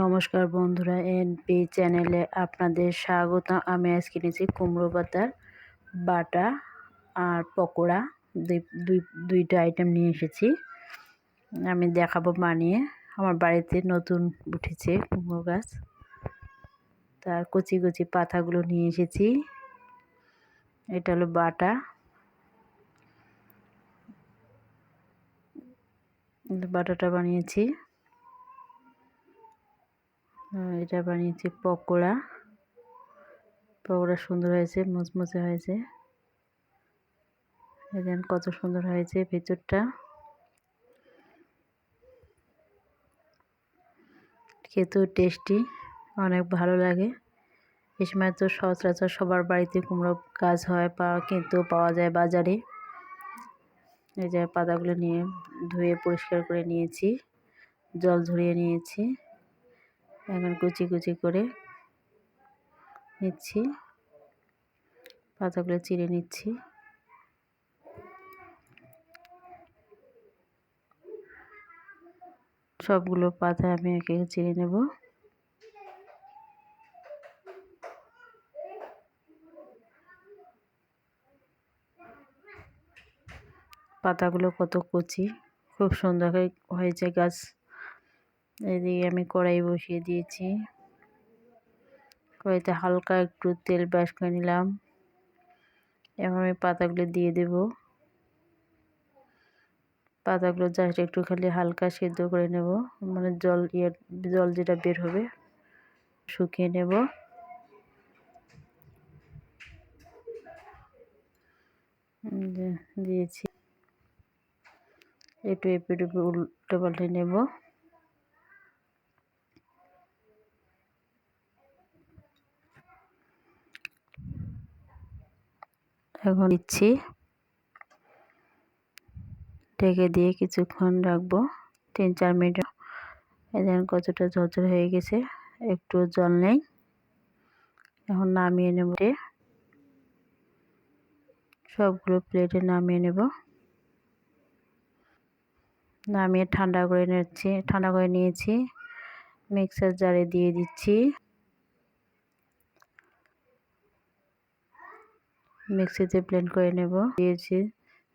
নমস্কার বন্ধুরা, এনপি চ্যানেলে আপনাদের স্বাগত। আমি আজকে নিয়েছি কুমড়ো পাতার বাটা আর পকোড়া, দুইটা আইটেম নিয়ে এসেছি। আমি দেখাবো বানিয়ে। আমার বাড়িতে নতুন উঠেছে কুমড়ো গাছ, তার কচি কচি পাতাগুলো নিয়ে এসেছি। এটা হলো বাটা, বাটাটা বানিয়েছি। এটা বানিয়েছি পকোড়া, পকোড়া সুন্দর হয়েছে, মুচমুচে হয়েছে। দেখেন কত সুন্দর হয়েছে ভেতরটা, খেতেও টেস্টি, অনেক ভালো লাগে। এই সময় তো সচরাচর সবার বাড়িতে কুমড়ো গাছ হয়, কিন্তু পাওয়া যায় বাজারে। এই যে পাতাগুলো নিয়ে ধুয়ে পরিষ্কার করে নিয়েছি, জল ঝরিয়ে নিয়েছি। এখন কুচি কুচি করে নিচ্ছি, পাতাগুলো চিড়ে নিচ্ছি। সবগুলো পাতা আমি একে একে চিড়ে নেব। পাতাগুলো কত কচি, খুব সুন্দর হয়েছে গাছ। এদিকে আমি কড়াই বসিয়ে দিয়েছি, কড়াইতে হালকা একটু তেল ব্রাশ করে নিলাম। এখন আমি পাতাগুলো দিয়ে দেব। পাতাগুলো জাস্ট একটু খালি হালকা সিদ্ধ করে নেব, মানে জল যেটা বের হবে শুকিয়ে নেব। দিয়েছি, একটু এপিট উল্টে পাল্টে নেব। এখন দিচ্ছি, ঢেকে দিয়ে কিছুক্ষণ রাখবো, 3-4 মিনিট। এখন কতটা ঝরঝর হয়ে গেছে, একটু জল নেই। এখন নামিয়ে নেব, সবগুলো প্লেটে নামিয়ে নেব। নামিয়ে ঠান্ডা করে নিয়েছি। মিক্সার জারে দিয়ে দিচ্ছি, মিক্সিতে ব্লেন্ড করে নেব। দিয়েছি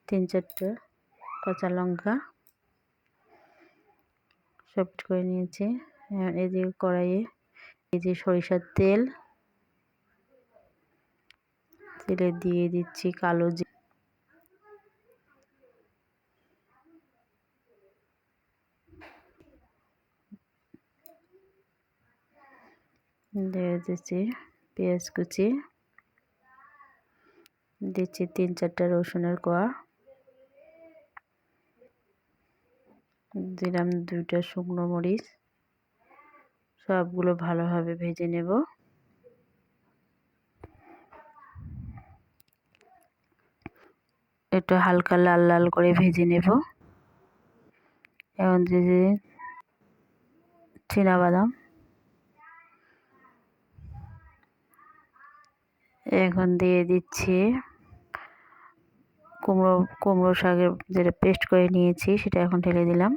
3-4টা কাঁচা লঙ্কা, সব করে নিয়েছি। এদিকে কড়াইয়ে এই যে সরিষার তেলে দিয়ে দিচ্ছি কালো জিরা, দিয়ে দিচ্ছি পেঁয়াজ কুচি, দিচ্ছি 3-4টা রসুনের কোয়া, দিলাম 2টা শুকনো মরিচ। সবগুলো ভালোভাবে ভেজে নেব। একটু হালকা লাল লাল করে ভেজে নেব। এখন যে চিনাবাদাম, এখন দিয়ে দিচ্ছি কুমড়ো শাকের যেটা পেস্ট করে নিয়েছি সেটা এখন ঢেলে দিলাম।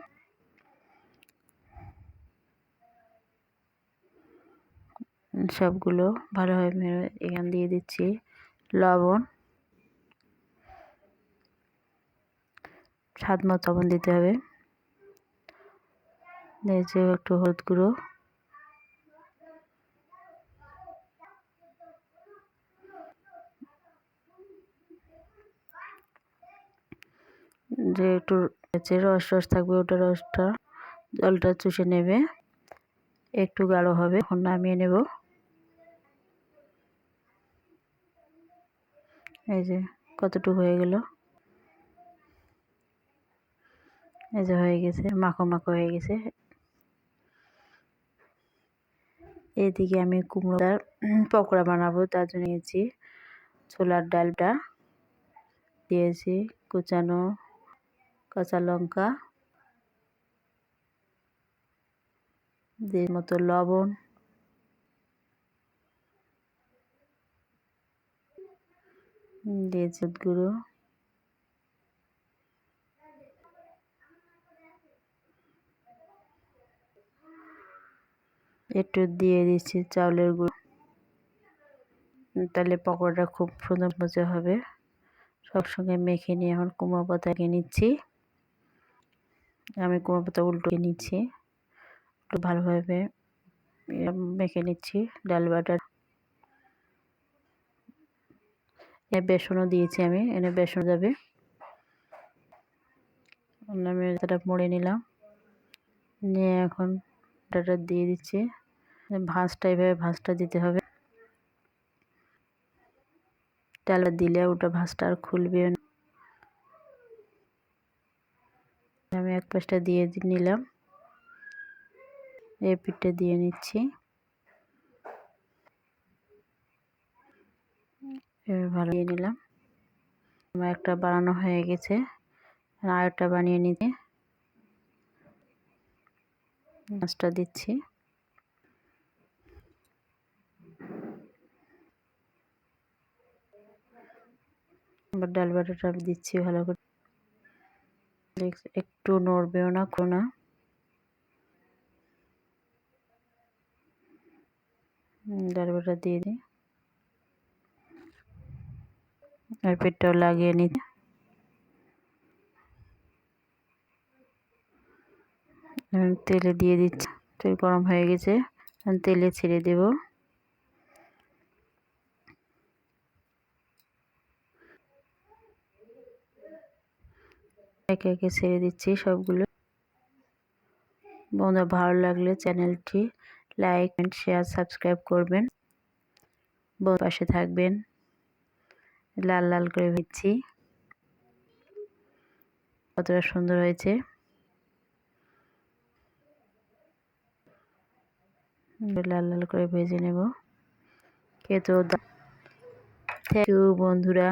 সবগুলো ভালোভাবে এখান দিয়ে দিচ্ছি লবণ, স্বাদ মতো লবণ দিতে হবে। দিয়েছি একটু হলুদ গুঁড়ো, যে একটু রস থাকবে, ওটা জলটা চুষে নেবে, একটু গাঢ় হবে। এখন নামিয়ে নেব। এই যে কতটুকু হয়ে গেল, এই যে হয়ে গেছে, মাখো মাখো হয়ে গেছে। এদিকে আমি কুমড়োর পকোড়া বানাবো, তার জন্য নিয়েছি ছোলার ডালটা, দিয়েছি কুচানো কাঁচা লঙ্কা, দিয়ে মতো লবণ, দিয়েছি গুঁড়ো, একটু দিয়ে দিচ্ছি চাউলের গুঁড়ো, তাহলে পকোড়াটা খুব সুন্দর মজা হবে। সবসঙ্গে মেখে নিয়ে এখন কুমড়ো পাতা নিচ্ছি। আমি কুমড়ো পাতা উল্টে নিচ্ছি, একটু ভালোভাবে মেখে নিচ্ছি ডাল বাটার। বেসনও দিয়েছি আমি, এনে বেসন যাবে। আমি এটা মুড়ে নিলাম, নিয়ে এখন ডাটা দিয়ে দিচ্ছি। ভাঁজটা এইভাবে ভাঁজটা দিতে হবে, ডালটা দিলে ওটা ভাঁজটা আর খুলবে না। আমি এক পাশটা দিয়ে নিলাম, এই পিঠটা দিয়ে নিচ্ছি। এভাবে ভালো দিয়ে নিলাম। আমার একটা বানানো হয়ে গেছে, আর একটা বানিয়ে নিতে মাছটা দিচ্ছি। আবার ডাল বাটাটা দিচ্ছি ভালো করে, একটু নড়বেও না কোনা। ডাল বাটা দিয়ে দিই, আর পেটটাও লাগিয়ে নিতে। তেলে দিয়ে দিচ্ছি, তেল গরম হয়ে গেছে, তেলে ছেড়ে দেব। একে একে ছেড়ে দিচ্ছি সবগুলো। বন্ধুরা, ভালো লাগলে চ্যানেলটি লাইক এন্ড শেয়ার সাবস্ক্রাইব করবেন, পাশে থাকবেন। লাল লাল করে ভেজেছি, কতটা সুন্দর হয়েছে। লাল লাল করে ভেজে নেব। খেতেও থ্যাংক ইউ বন্ধুরা।